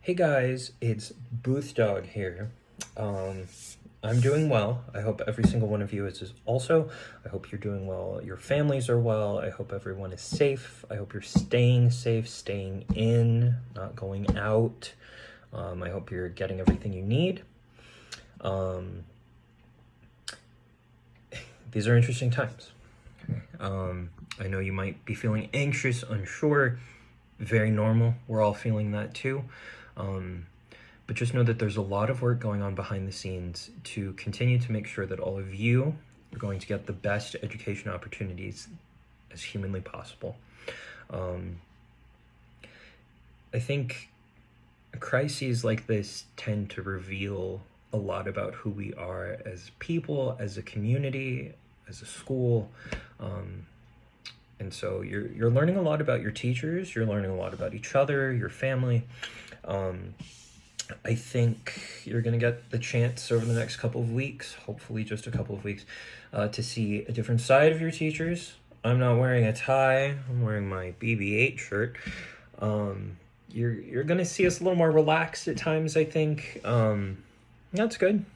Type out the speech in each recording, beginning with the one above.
Hey guys, it's Booth Dog here. Um, I'm doing well. I hope every single one of you is also. I hope you're doing well. Your families are well. I hope everyone is safe. I hope you're staying safe, staying in, not going out. I hope you're getting everything you need. Um, these are interesting times. I know you might be feeling anxious, unsure. Very normal. We're all feeling that too. But just know that there's a lot of work going on behind the scenes to continue to make sure that all of you are going to get the best education opportunities as humanly possible. I think crises like this tend to reveal a lot about who we are as people, as a community, as a school. And so you're learning a lot about your teachers, you're learning a lot about each other, your family. I think you're going to get the chance over the next couple of weeks, hopefully just a couple of weeks, to see a different side of your teachers. I'm not wearing a tie. I'm wearing my BB-8 shirt. You're going to see us a little more relaxed at times, I think. That's good.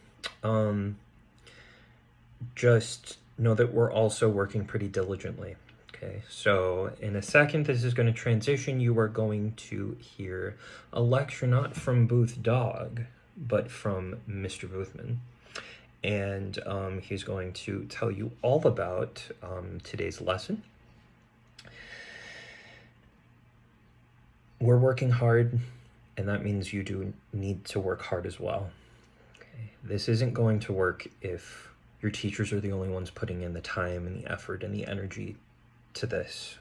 Just know that we're also working pretty diligently. Okay, so in a second, this is going to transition. You are going to hear a lecture not from Booth Dog, but from Mr. Boothman. And he's going to tell you all about today's lesson. We're working hard, and that means you do need to work hard as well. Okay? This isn't going to work if your teachers are the only ones putting in the time and the effort and the energy to this.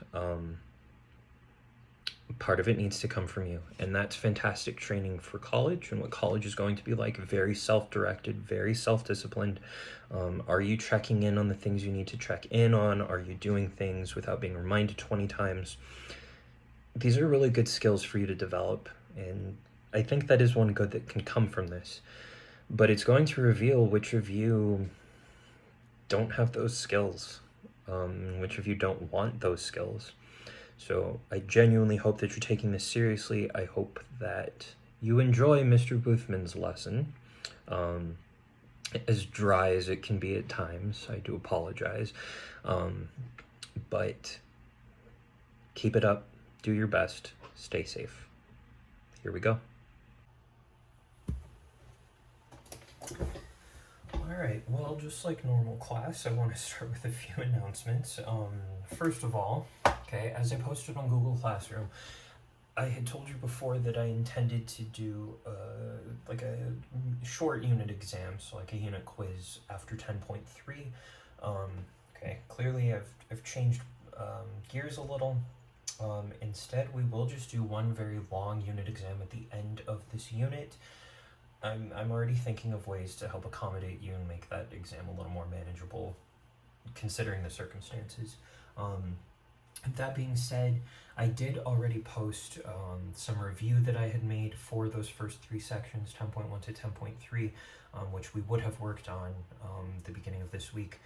Part of it needs to come from you, and that's fantastic training for college and what college is going to be like. Very self-directed, very self-disciplined. Are you checking in on the things you need to check in on? Are you doing things without being reminded 20 times? These are really good skills for you to develop, and I think that is one good that can come from this. But it's going to reveal which of you don't have those skills, which of you don't want those skills. So I genuinely hope that you're taking this seriously. I hope that you enjoy Mr. Boothman's lesson. As dry as it can be at times, I do apologize. But keep it up, do your best, stay safe. Here we go. Alright, well, just like normal class, I want to start with a few announcements. First of all, okay, as I posted on Google Classroom, I had told you before that I intended to do like a short unit exam, so like a unit quiz after 10.3. Okay, clearly I've changed gears a little. Instead, we will just do one very long unit exam at the end of this unit. I'm already thinking of ways to help accommodate you and make that exam a little more manageable, considering the circumstances. That being said, I did already post some review that I had made for those first three sections, 10.1 to 10.3, which we would have worked on the beginning of this week.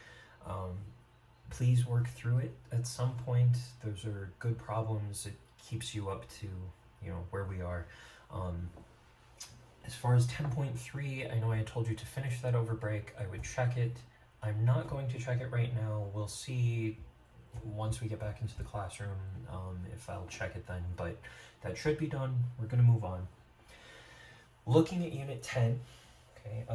Please work through it at some point. Those are good problems. It keeps you up to, where we are. As far as 10.3, I know I had told you to finish that over break. I would check it. I'm not going to check it right now. We'll see once we get back into the classroom if I'll check it then, but that should be done. We're going to move on. Looking at Unit 10, okay,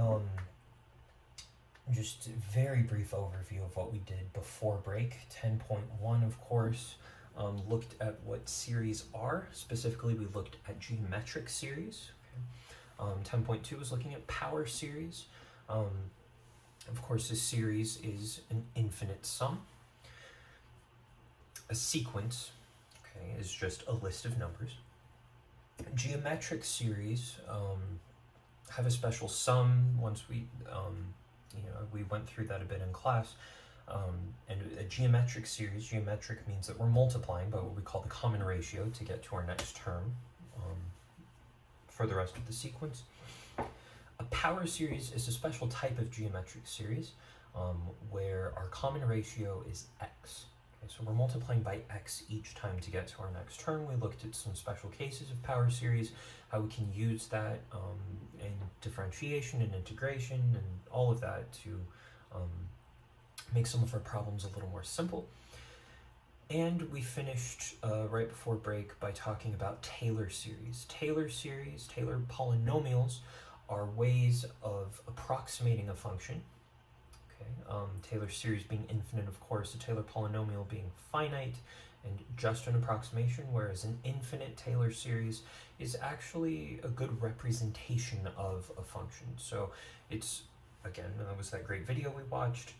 just a very brief overview of what we did before break. 10.1, of course, looked at what series are. Specifically, we looked at geometric series. 10.2 is looking at power series. Of course, a series is an infinite sum. A sequence, okay, is just a list of numbers. Geometric series have a special sum. Once we went through that a bit in class. And a geometric series, geometric means that we're multiplying by what we call the common ratio to get to our next term for the rest of the sequence. A power series is a special type of geometric series where our common ratio is x. Okay, so we're multiplying by x each time to get to our next term. We looked at some special cases of power series, how we can use that in differentiation and integration and all of that to make some of our problems a little more simple. And we finished right before break by talking about Taylor series. Taylor series, Taylor polynomials are ways of approximating a function. Okay, Taylor series being infinite, of course, a Taylor polynomial being finite and just an approximation, whereas an infinite Taylor series is actually a good representation of a function. So it's, again, that was that great video we watched.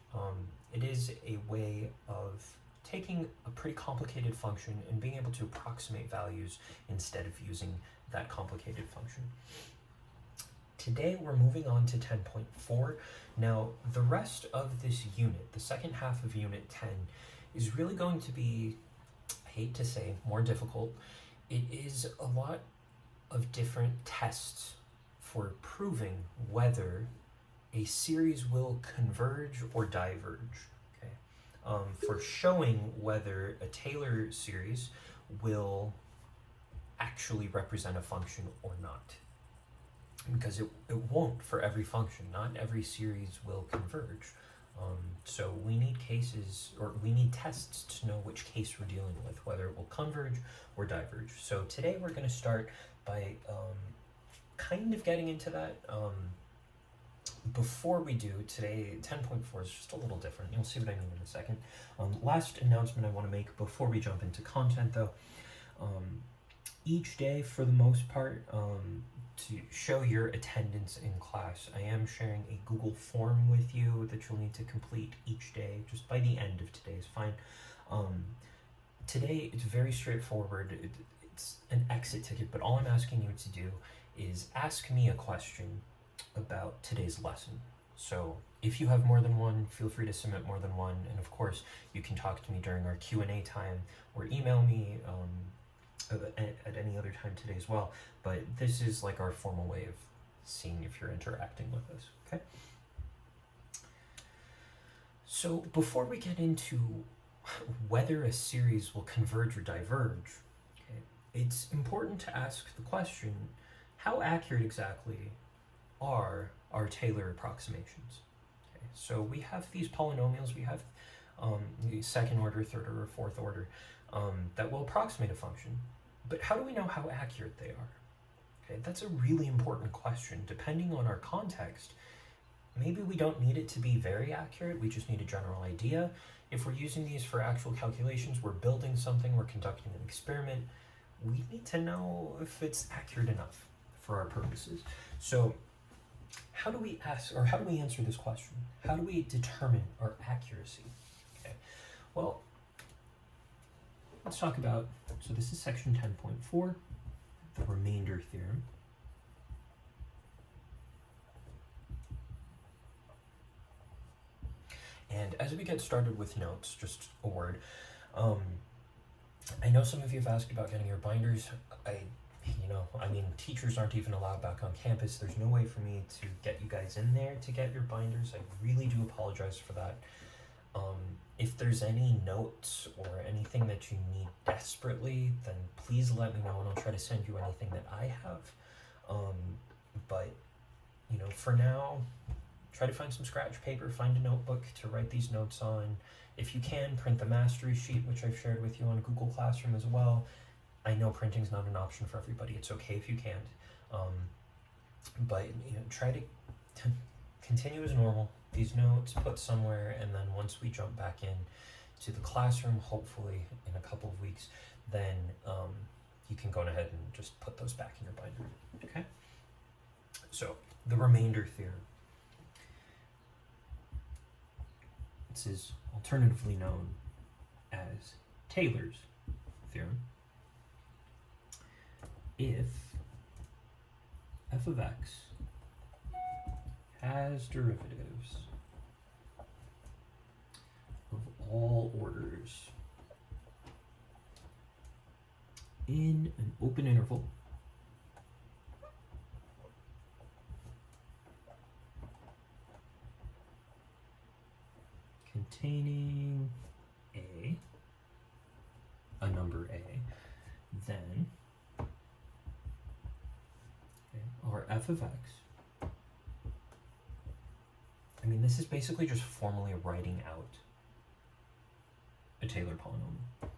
It is a way of taking a pretty complicated function and being able to approximate values instead of using that complicated function. Today we're moving on to 10.4. Now the rest of this unit, the second half of unit 10, is really going to be, I hate to say, more difficult. It is a lot of different tests for proving whether a series will converge or diverge. For showing whether a Taylor series will actually represent a function or not. Because it won't for every function. Not every series will converge. So we need cases, or we need tests to know which case we're dealing with, whether it will converge or diverge. So today we're going to start by kind of getting into that. Before we do, today 10.4 is just a little different. You'll see what I mean in a second. Last announcement I want to make before we jump into content though. Each day, for the most part, to show your attendance in class, I am sharing a Google form with you that you'll need to complete each day, just by the end of today is fine. Today, it's very straightforward. It's an exit ticket, but all I'm asking you to do is ask me a question about today's lesson. So if you have more than one, feel free to submit more than one, and of course you can talk to me during our Q&A time or email me at any other time today as well. But this is like our formal way of seeing if you're interacting with us. Okay, so before we get into whether a series will converge or diverge, okay, it's important to ask the question, how accurate exactly are our Taylor approximations? Okay, so we have these polynomials, we have the second order, third order, fourth order, that will approximate a function, but how do we know how accurate they are? Okay, that's a really important question. Depending on our context, maybe we don't need it to be very accurate, we just need a general idea. If we're using these for actual calculations, we're building something, we're conducting an experiment, we need to know if it's accurate enough for our purposes. So how do we ask, or how do we answer this question? How do we determine our accuracy? Okay, well, let's talk about, so this is section 10.4, the remainder theorem. And as we get started with notes, just a word, I know some of you have asked about getting your binders. I mean, teachers aren't even allowed back on campus. There's no way for me to get you guys in there to get your binders. I really do apologize for that. If there's any notes or anything that you need desperately, then please let me know and I'll try to send you anything that I have. But, for now, try to find some scratch paper, find a notebook to write these notes on. If you can, print the mastery sheet, which I've shared with you on Google Classroom as well. I know printing's not an option for everybody. It's okay if you can't. But try to continue as normal. These notes put somewhere, and then once we jump back in to the classroom, hopefully in a couple of weeks, then you can go ahead and just put those back in your binder. Okay? So, the remainder theorem. This is alternatively known as Taylor's theorem. If f of x has derivatives of all orders in an open interval containing a then our f of x, I mean, this is basically just formally writing out a Taylor polynomial.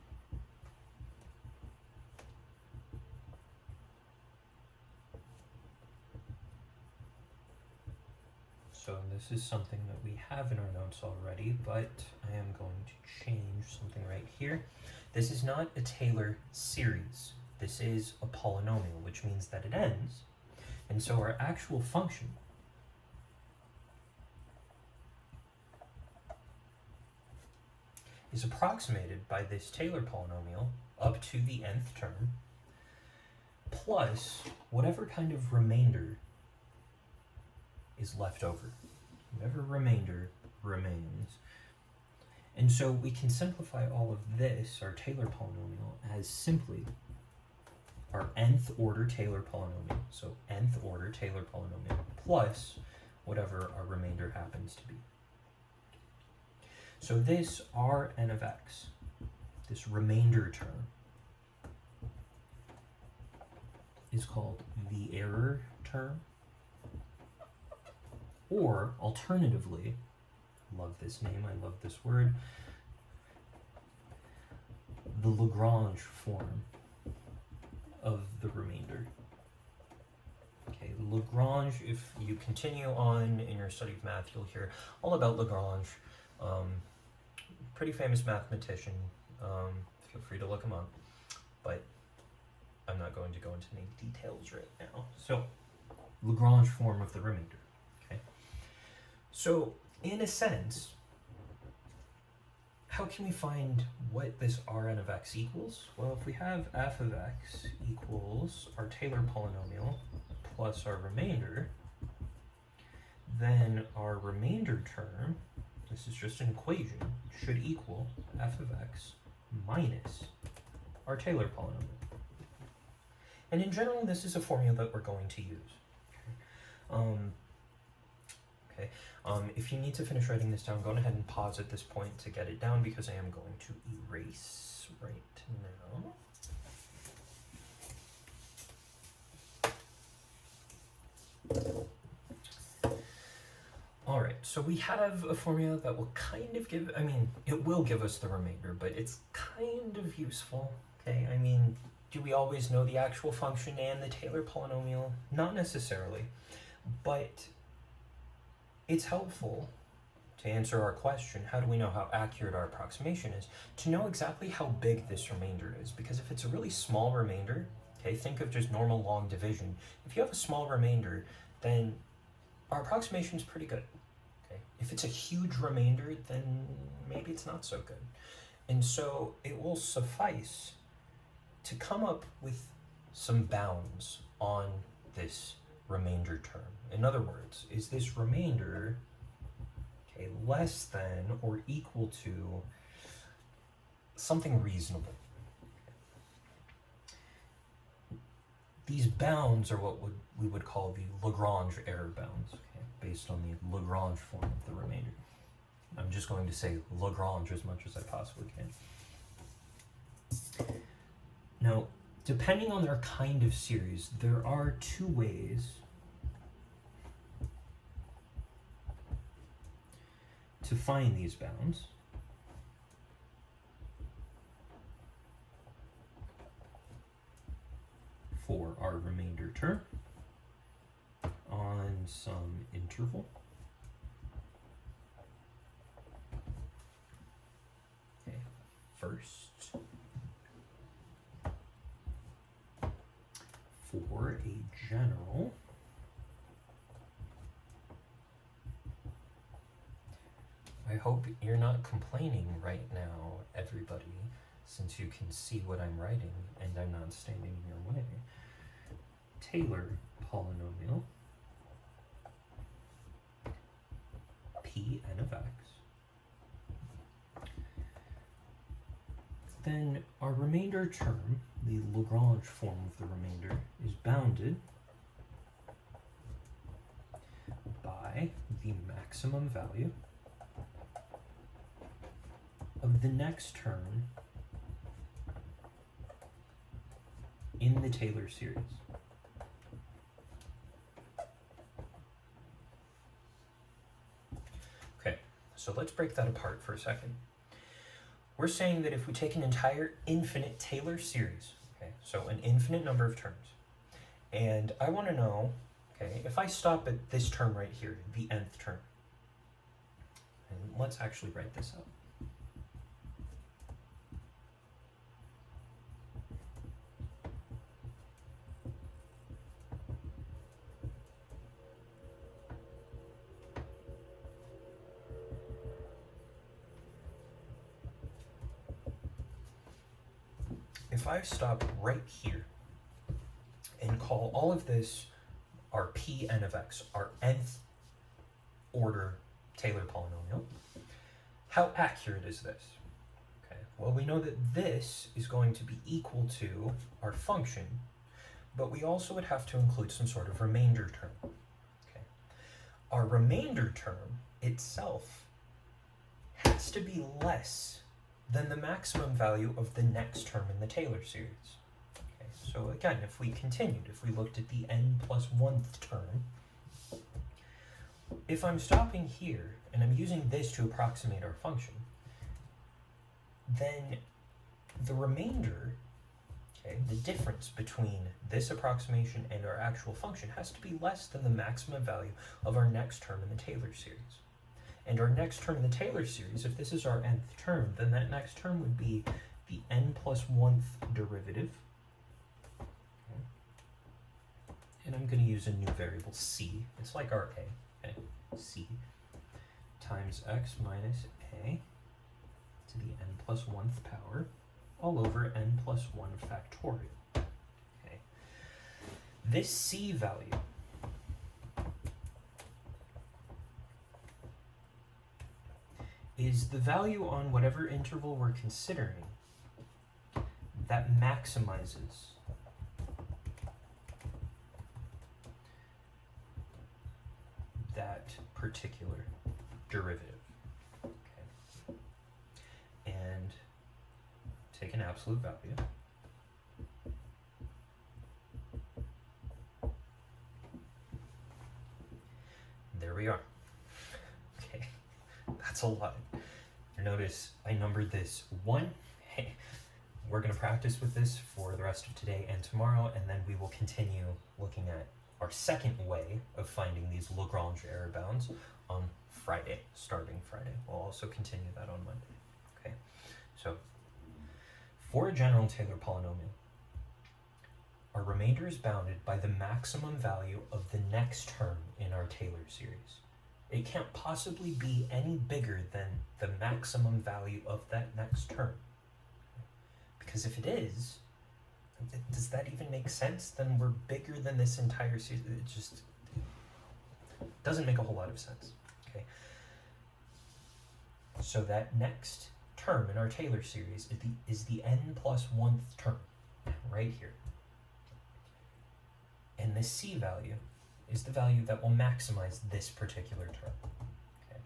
So this is something that we have in our notes already, but I am going to change something right here. This is not a Taylor series. This is a polynomial, which means that it ends. And so our actual function is approximated by this Taylor polynomial up to the nth term plus whatever kind of remainder is left over. Whatever remainder remains. And so we can simplify all of this, our Taylor polynomial, as simply our nth order Taylor polynomial. So nth order Taylor polynomial plus whatever our remainder happens to be. So this Rn of x, this remainder term, is called the error term, or alternatively, I love this name, I love this word, the Lagrange form of the remainder. Okay, Lagrange, if you continue on in your study of math, you'll hear all about Lagrange. Pretty famous mathematician. Feel free to look him up, but I'm not going to go into any details right now. So, Lagrange form of the remainder. Okay. So, in a sense, how can we find what this Rn of x equals? Well, if we have f of x equals our Taylor polynomial plus our remainder, then our remainder term, this is just an equation, should equal f of x minus our Taylor polynomial. And in general, this is a formula that we're going to use. If you need to finish writing this down, go ahead and pause at this point to get it down, because I am going to erase right now. Alright, so we have a formula that will kind of give, I mean, it will give us the remainder, but it's kind of useful, okay? I mean, do we always know the actual function and the Taylor polynomial? Not necessarily, but it's helpful to answer our question, how do we know how accurate our approximation is, to know exactly how big this remainder is. Because if it's a really small remainder, okay, think of just normal long division. If you have a small remainder, then our approximation is pretty good. Okay? If it's a huge remainder, then maybe it's not so good. And so it will suffice to come up with some bounds on this remainder term. In other words, is this remainder, okay, less than or equal to something reasonable? These bounds are what we would call the Lagrange error bounds, okay, based on the Lagrange form of the remainder. I'm just going to say Lagrange as much as I possibly can. Now, depending on their kind of series, there are two ways to find these bounds. For our remainder term on some interval. Okay, first, for a general I hope you're not complaining right now, everybody, since you can see what I'm writing and I'm not standing in your way. Taylor polynomial Pn of x. Then our remainder term, the Lagrange form of the remainder, is bounded by the maximum value of the next term in the Taylor series. Okay, so let's break that apart for a second. We're saying that if we take an entire infinite Taylor series, okay, so an infinite number of terms, and I want to know, okay, if I stop at this term right here, the nth term, and let's actually write this out. If I stop right here and call all of this our Pn of x, our nth order Taylor polynomial, how accurate is this? Okay, well, we know that this is going to be equal to our function, but we also would have to include some sort of remainder term. Okay, our remainder term itself has to be less than the maximum value of the next term in the Taylor series. Okay, so again, if we continued, if we looked at the n plus 1th term, if I'm stopping here and I'm using this to approximate our function, then the remainder, okay, the difference between this approximation and our actual function has to be less than the maximum value of our next term in the Taylor series. And our next term in the Taylor series, if this is our nth term, then that next term would be the n plus 1th derivative. Okay. And I'm going to use a new variable c. It's like our a, okay? C times x minus a to the n plus 1th power all over n plus 1 factorial. Okay. This c value is the value on whatever interval we're considering that maximizes that particular derivative. Okay. And take an absolute value. There we are. Okay, that's a lot. Notice I numbered this 1. Hey, we're going to practice with this for the rest of today and tomorrow, and then we will continue looking at our second way of finding these Lagrange error bounds on Friday, starting Friday. We'll also continue that on Monday. Okay, so for a general Taylor polynomial, our remainder is bounded by the maximum value of the next term in our Taylor series. It can't possibly be any bigger than the maximum value of that next term. Because if it is, does that even make sense? Then we're bigger than this entire series. It just doesn't make a whole lot of sense. Okay. So that next term in our Taylor series is the n plus 1th term, right here. And this c value is the value that will maximize this particular term. Okay.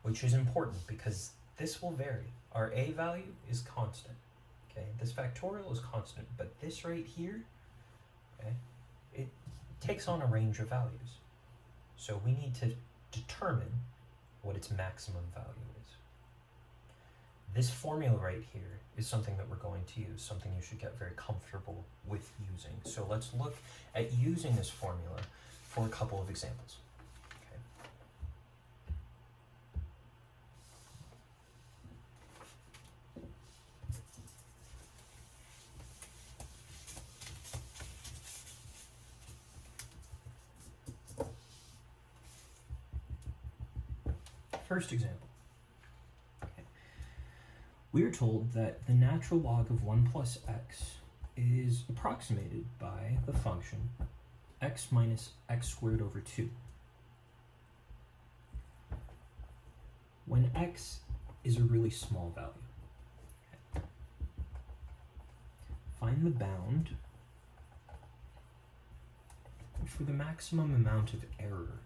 Which is important because this will vary. Our a value is constant. Okay, this factorial is constant, but this right here, okay, it takes on a range of values. So we need to determine what its maximum value is. This formula right here is something that we're going to use, something you should get very comfortable with using. So let's look at using this formula for a couple of examples. First example. Okay. We are told that the natural log of 1 plus x is approximated by the function x minus x squared over 2. When x is a really small value. Okay. Find the bound for the maximum amount of error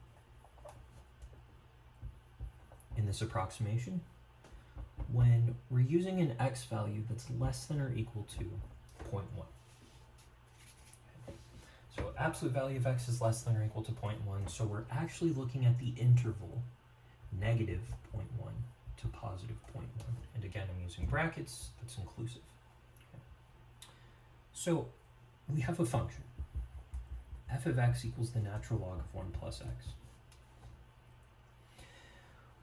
in this approximation when we're using an x value that's less than or equal to 0.1. absolute value of x is less than or equal to 0.1, so we're actually looking at the interval negative 0.1 to positive 0.1. And again, I'm using brackets, that's inclusive. Okay. So we have a function. F of x equals the natural log of 1 plus x.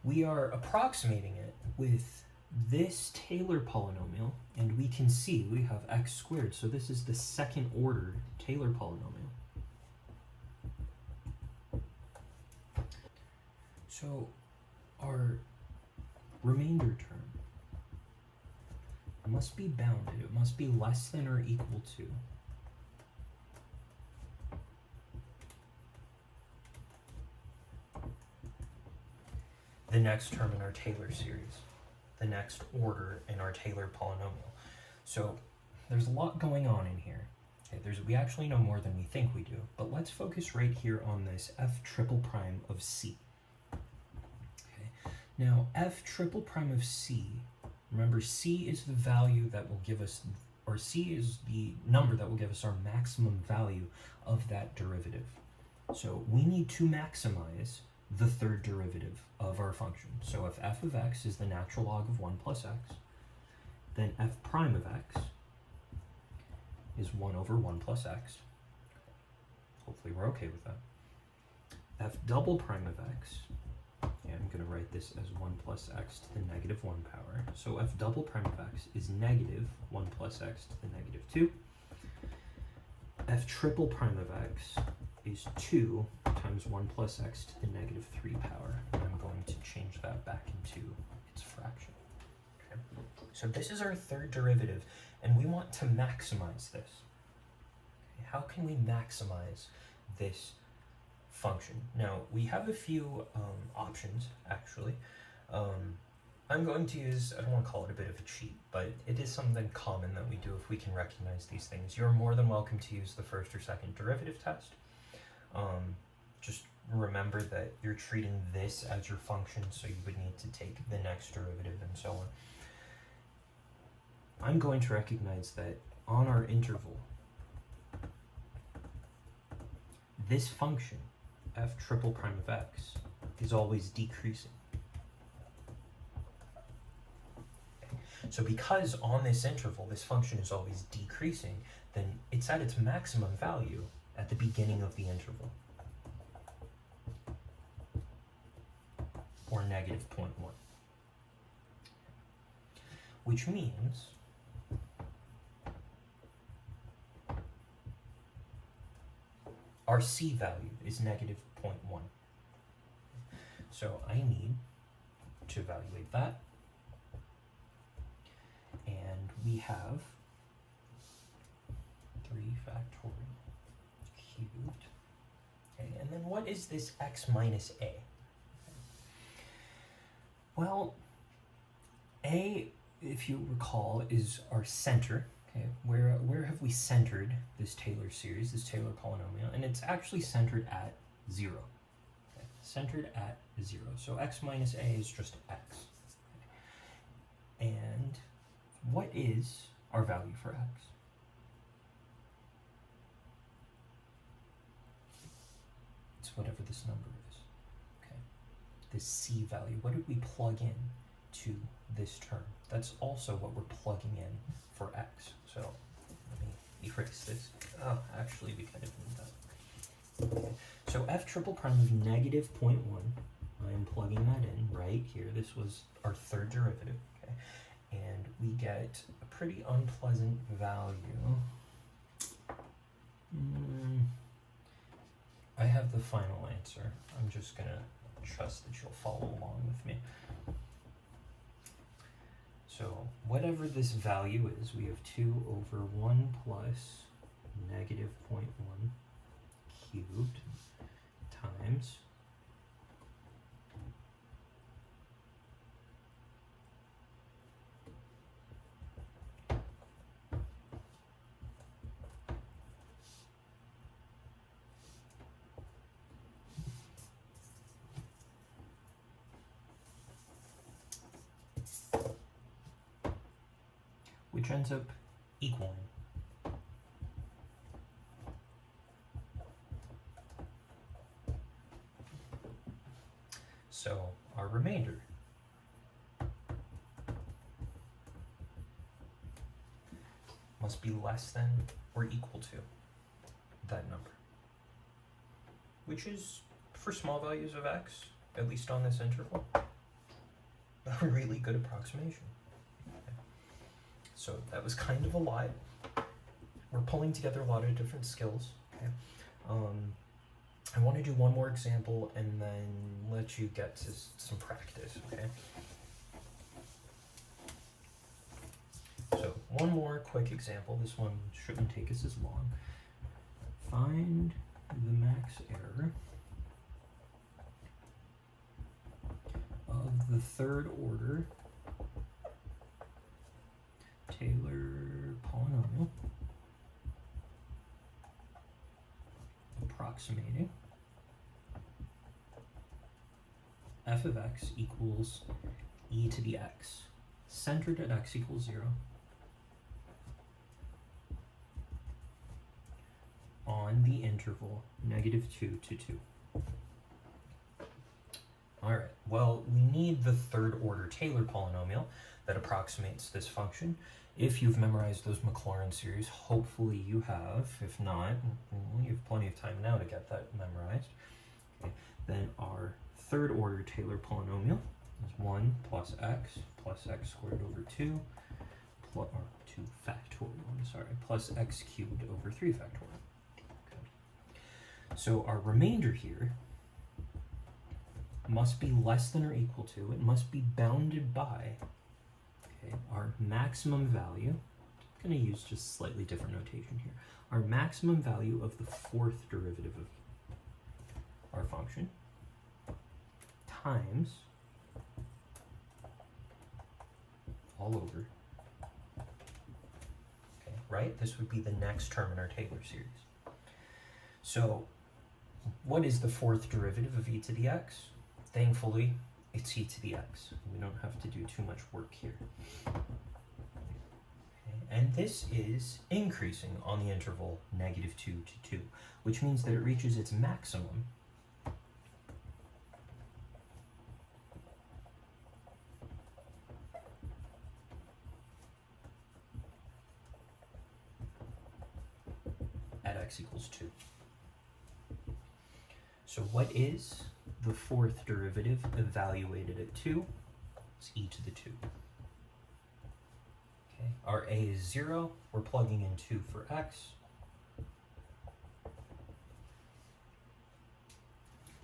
We are approximating it with this Taylor polynomial, and we can see we have x squared, so this is the second order Taylor polynomial. So our remainder term must be bounded. It must be less than or equal to the next term in our Taylor series, the next order in our Taylor polynomial. So there's a lot going on in here. Okay, we actually know more than we think we do, but let's focus right here on this f triple prime of c. Okay, now f triple prime of c, remember c is the value that will give us, or c is the number that will give us our maximum value of that derivative. So we need to maximize the third derivative of our function. So if f of x is the natural log of 1 plus x, then f prime of x is 1 over 1 plus x. Hopefully we're okay with that. F double prime of x, and I'm going to write this as 1 plus x to the negative 1 power. So f double prime of x is negative 1 plus x to the negative 2. F triple prime of x is 2 times 1 plus x to the negative 3 power. And I'm going to change that back into its fraction. Okay. So this is our third derivative, and we want to maximize this. Okay. How can we maximize this function? Now, we have a few options, actually. I'm going to use, I don't want to call it a bit of a cheat, but it is something common that we do if we can recognize these things. You're more than welcome to use the first or second derivative test. Just remember that you're treating this as your function, so you would need to take the next derivative and so on. I'm going to recognize that on our interval, this function, f triple prime of x, is always decreasing. Okay. So because on this interval, this function is always decreasing, then it's at its maximum value at the beginning of the interval, or negative 0.1. Which means our c value is negative 0.1. So I need to evaluate that. And we have 3 factorial cubed. Okay, and then what is this x minus a? Well, a, if you recall, is our center. Okay, where have we centered this Taylor series, this Taylor polynomial? And it's actually centered at 0. Okay, centered at 0. So x minus a is just x. Okay. And what is our value for x? It's whatever this number is. Okay. This c value, what did we plug in to this term? That's also what we're plugging in for x. So let me erase this. Oh, actually we kind of need that. Okay. So f triple prime of negative 0.1, I am plugging that in right here. This was our third derivative. Okay. And we get a pretty unpleasant value. I have the final answer. I'm just gonna trust that you'll follow along with me. So whatever this value is, we have 2 over 1 plus negative 0.1 cubed times which ends up equaling So our remainder must be less than or equal to that number, which is, for small values of x, at least on this interval, a really good approximation. Okay. So that was kind of a lot. We're pulling together a lot of different skills. Okay. I want to do one more example and then let you get to some practice. Okay. So one more quick example. This one shouldn't take us as long. Find the max error of the third order Taylor polynomial approximating f of x equals e to the x, centered at x equals 0, on the interval -2 to 2. Alright, well, we need the third order Taylor polynomial that approximates this function. If you've memorized those Maclaurin series, hopefully you have. If not, you have plenty of time now to get that memorized. Okay. Then our third order Taylor polynomial is 1 plus x squared over 2, or 2 factorial, I'm sorry, plus x cubed over 3 factorial. Okay. So our remainder here must be less than or equal to, it must be bounded by, okay, our maximum value. I'm going to use just slightly different notation here. Our maximum value of the fourth derivative of our function times all over, okay, right? This would be the next term in our Taylor series. So what is the fourth derivative of e to the x? Thankfully, it's e to the x. We don't have to do too much work here. Okay. And this is increasing on the interval -2 to 2, which means that it reaches its maximum at x equals 2. So what is the fourth derivative evaluated at 2? It's e to the 2. Okay. Our a is 0. We're plugging in 2 for x.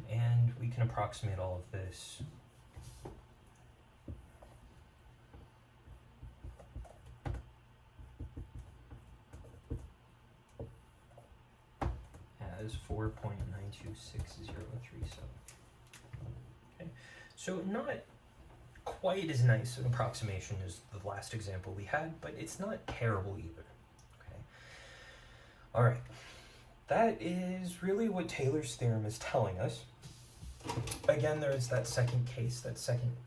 And we can approximate all of this as 4.926037. Okay. So not quite as nice an approximation as the last example we had, but it's not terrible either. Okay. All right. That is really what Taylor's theorem is telling us. Again, there's that second case, that second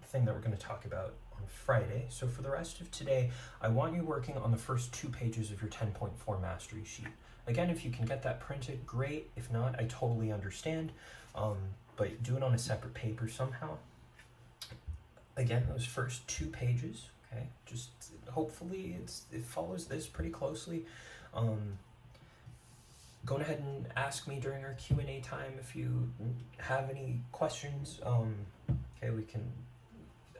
thing that we're going to talk about on Friday. So for the rest of today, I want you working on the first 2 pages of your 10.4 mastery sheet. Again, if you can get that printed, great. If not, I totally understand. But do it on a separate paper somehow. Again, those first 2 pages, okay? Just hopefully it follows this pretty closely. Go ahead and ask me during our Q&A time if you have any questions. Okay, we can,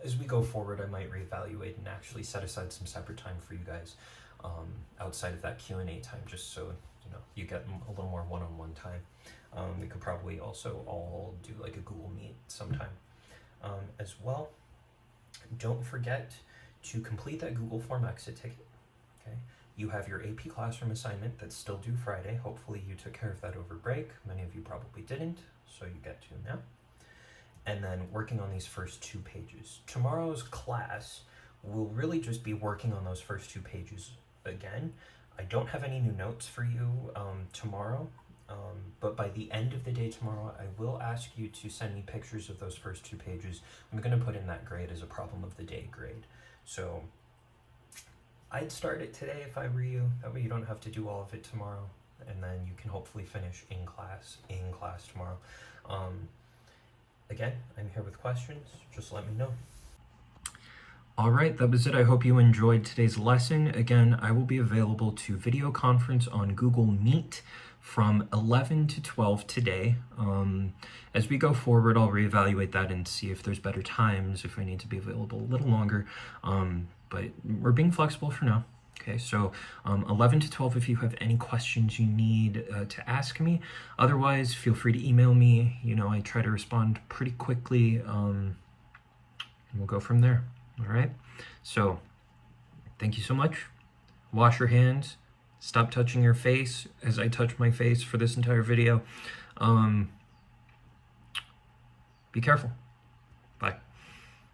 as we go forward, I might reevaluate and actually set aside some separate time for you guys outside of that Q&A time, just so you get a little more one-on-one time. We could probably also all do like a Google Meet sometime as well. Don't forget to complete that Google Form exit ticket. Okay. You have your AP Classroom assignment that's still due Friday. Hopefully you took care of that over break. Many of you probably didn't, so you get to now. And then working on these first 2 pages. Tomorrow's class will really just be working on those first 2 pages again. I don't have any new notes for you tomorrow, but by the end of the day tomorrow, I will ask you to send me pictures of those first 2 pages. I'm going to put in that grade as a problem of the day grade. So I'd start it today if I were you. That way you don't have to do all of it tomorrow, and then you can hopefully finish in class tomorrow. again, I'm here with questions. Just let me know. All right, that was it. I hope you enjoyed today's lesson. Again, I will be available to video conference on Google Meet from 11 to 12 today. As we go forward, I'll reevaluate that and see if there's better times, if I need to be available a little longer. But we're being flexible for now. Okay, so 11 to 12 if you have any questions you need to ask me. Otherwise, feel free to email me. You know, I try to respond pretty quickly, and we'll go from there. All right, so thank you so much. Wash your hands. Stop touching your face as I touch my face for this entire video. Be careful.